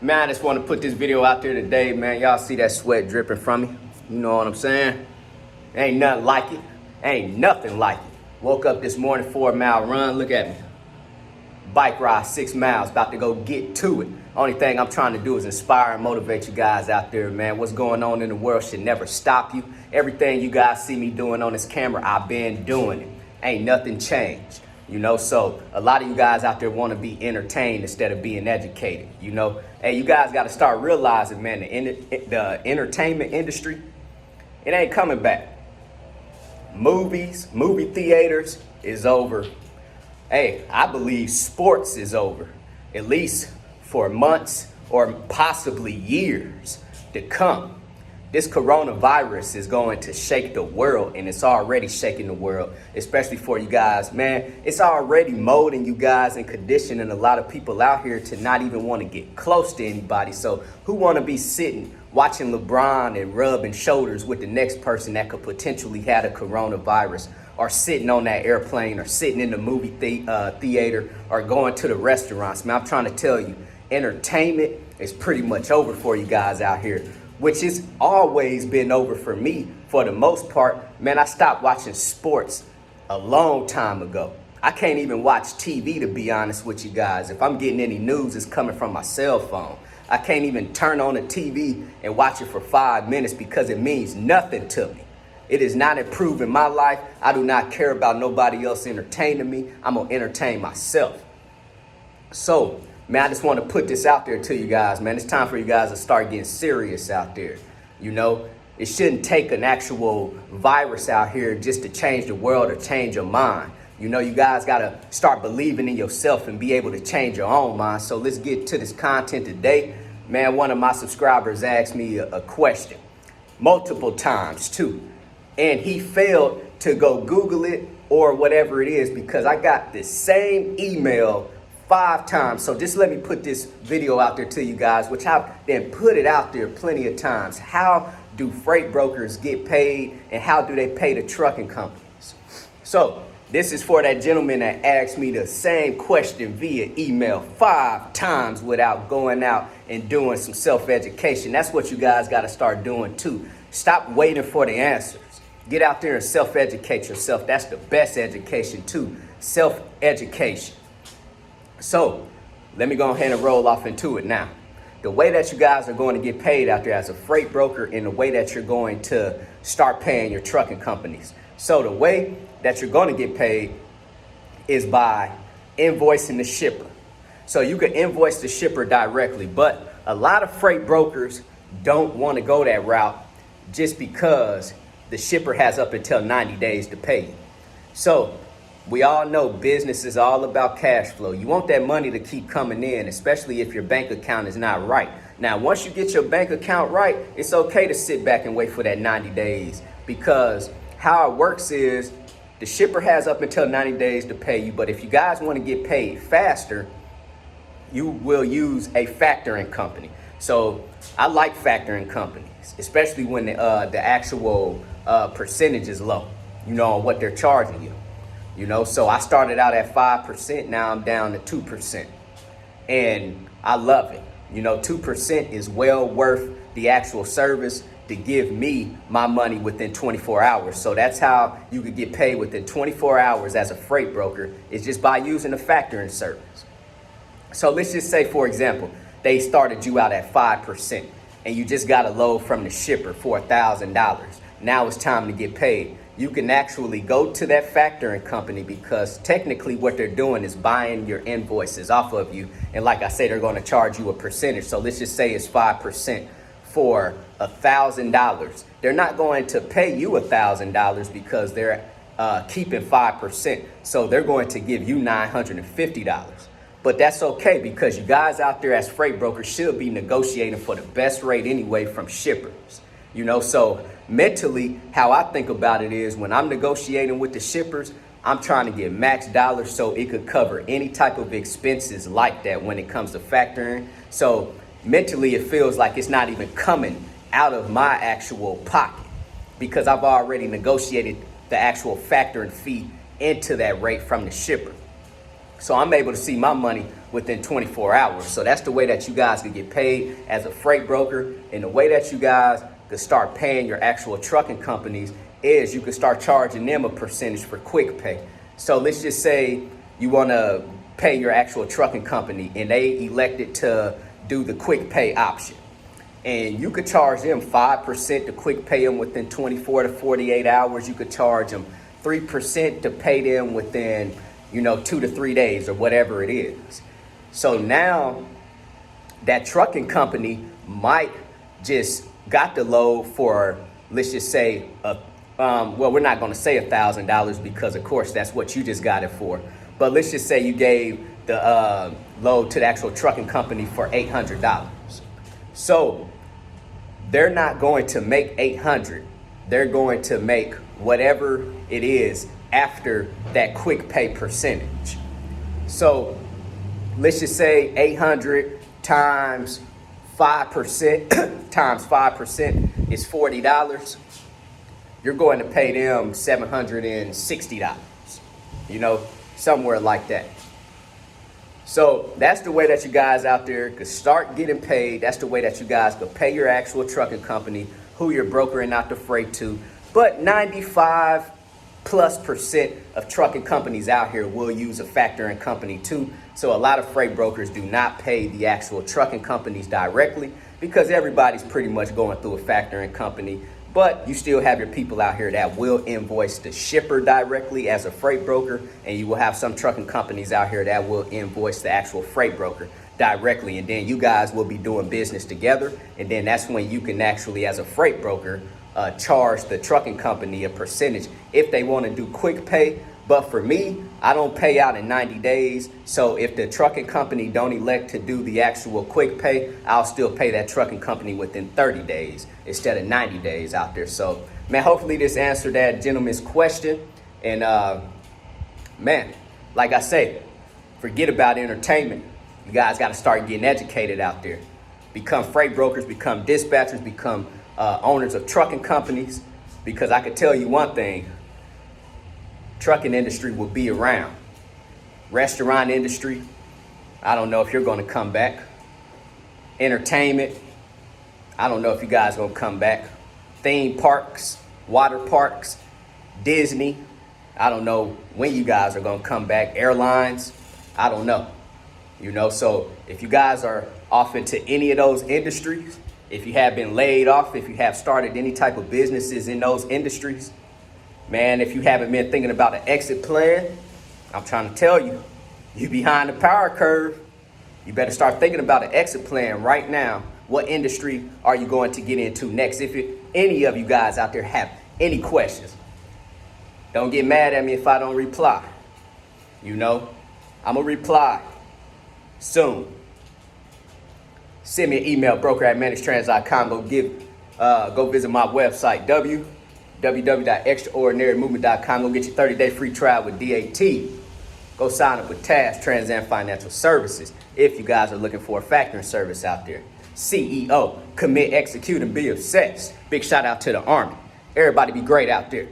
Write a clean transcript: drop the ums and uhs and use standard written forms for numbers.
Man, I just want to put this video out there today, man. Y'all see that sweat dripping from me? You know what I'm saying? Ain't nothing like it. Ain't nothing like it. Woke up this morning, 4-mile run. Look at me. Bike ride 6 miles, about to go get to it. Only thing I'm trying to do is inspire and motivate you guys out there, man. What's going on in the world should never stop you. Everything you guys see me doing on this camera, I've been doing it. Ain't nothing changed. You know, so a lot of you guys out there want to be entertained instead of being educated. You know, hey, you guys got to start realizing, man, the entertainment industry, it ain't coming back. Movies, movie theaters is over. Hey, I believe sports is over, at least for months or possibly years to come. This coronavirus is going to shake the world, and it's already shaking the world, especially for you guys. Man, it's already molding you guys and conditioning a lot of people out here to not even want to get close to anybody. So who want to be sitting watching LeBron and rubbing shoulders with the next person that could potentially have a coronavirus, or sitting on that airplane, or sitting in the movie theater, or going to the restaurants? Man, I'm trying to tell you, entertainment is pretty much over for you guys out here, which has always been over for me for the most part. Man, I stopped watching sports a long time ago. I can't even watch TV, to be honest with you guys. If I'm getting any news, it's coming from my cell phone. I can't even turn on the TV and watch it for 5 minutes because it means nothing to me. It is not improving my life. I do not care about nobody else entertaining me. I'm gonna entertain myself. So, man, I just want to put this out there to you guys, man. It's time for you guys to start getting serious out there. You know, it shouldn't take an actual virus out here just to change the world or change your mind. You know, you guys got to start believing in yourself and be able to change your own mind. So let's get to this content today. Man, one of my subscribers asked me a question multiple times too. And he failed to go Google it or whatever it is, because I got the same email 5 times. So just let me put this video out there to you guys, which I've then put it out there plenty of times. How do freight brokers get paid, and how do they pay the trucking companies? So this is for that gentleman that asked me the same question via email 5 times without going out and doing some self-education. That's what you guys got to start doing too. Stop waiting for the answers. Get out there and self-educate yourself. That's the best education too. Self-education. So let me go ahead and roll off into it now. The way that you guys are going to get paid out there as a freight broker, and the way that you're going to start paying your trucking companies. So the way that you're going to get paid is by invoicing the shipper. So you can invoice the shipper directly, but a lot of freight brokers don't want to go that route just because the shipper has up until 90 days to pay you. So we all know business is all about cash flow. You want that money to keep coming in, especially if your bank account is not right. Now, once you get your bank account right, it's okay to sit back and wait for that 90 days, because how it works is the shipper has up until 90 days to pay you. But if you guys want to get paid faster, you will use a factoring company. So I like factoring companies, especially when the actual percentage is low, you know, on what they're charging you. You know, so I started out at 5%. Now I'm down to 2%. And I love it. You know, 2% is well worth the actual service to give me my money within 24 hours. So that's how you could get paid within 24 hours as a freight broker, is just by using a factoring service. So let's just say, for example, they started you out at 5% and you just got a load from the shipper for $1,000. Now it's time to get paid. You can actually go to that factoring company, because technically what they're doing is buying your invoices off of you. And like I say, they're going to charge you a percentage. So let's just say it's 5% for $1,000. They're not going to pay you $1,000 because they're keeping 5%. So they're going to give you $950. But that's okay, because you guys out there as freight brokers should be negotiating for the best rate anyway from shippers. You know, so mentally, how I think about it is, when I'm negotiating with the shippers, I'm trying to get max dollars so it could cover any type of expenses like that when it comes to factoring. So mentally, it feels like it's not even coming out of my actual pocket, because I've already negotiated the actual factoring fee into that rate from the shipper. So I'm able to see my money within 24 hours. So that's the way that you guys can get paid as a freight broker. And the way that you guys could start paying your actual trucking companies is you could start charging them a percentage for quick pay. So let's just say you want to pay your actual trucking company and they elected to do the quick pay option. And you could charge them 5% to quick pay them within 24 to 48 hours. You could charge them 3% to pay them within, 2 to 3 days or whatever it is. So now that trucking company might just got the load for, let's just say, well, we're not going to say $1,000 because, of course, that's what you just got it for. But let's just say you gave the load to the actual trucking company for $800. So they're not going to make $800. They're going to make whatever it is after that quick pay percentage. So let's just say 800 times 5% times 5% is $40. You're going to pay them $760, somewhere like that. So that's the way that you guys out there could start getting paid. That's the way that you guys could pay your actual trucking company, who you're brokering out the freight to. But 95%+ of trucking companies out here will use a factoring company too. So a lot of freight brokers do not pay the actual trucking companies directly because everybody's pretty much going through a factoring company. But you still have your people out here that will invoice the shipper directly as a freight broker. And you will have some trucking companies out here that will invoice the actual freight broker directly. And then you guys will be doing business together. And then that's when you can actually, as a freight broker, charge the trucking company a percentage if they want to do quick pay. But for me, I don't pay out in 90 days. So if the trucking company don't elect to do the actual quick pay, I'll still pay that trucking company within 30 days instead of 90 days out there. So, man, hopefully this answered that gentleman's question. And, man, like I say, forget about entertainment. You guys got to start getting educated out there. Become freight brokers, become dispatchers, become owners of trucking companies. Because I can tell you one thing. Trucking industry will be around. Restaurant industry, I don't know if you're going to come back. Entertainment, I don't know if you guys are going to come back. Theme parks, water parks, Disney, I don't know when you guys are going to come back. Airlines, I don't know. So if you guys are off into any of those industries, if you have been laid off, if you have started any type of businesses in those industries, man, if you haven't been thinking about an exit plan, I'm trying to tell you, you're behind the power curve. You better start thinking about an exit plan right now. What industry are you going to get into next? If any of you guys out there have any questions, don't get mad at me if I don't reply. I'm going to reply soon. Send me an email, broker@managedtrans.com. Go visit my website, www.extraordinarymovement.com. Go get your 30-day free trial with DAT. Go sign up with TAFS, Trans Am Financial Services, if you guys are looking for a factoring service out there. CEO, commit, execute, and be obsessed. Big shout out to the Army. Everybody be great out there.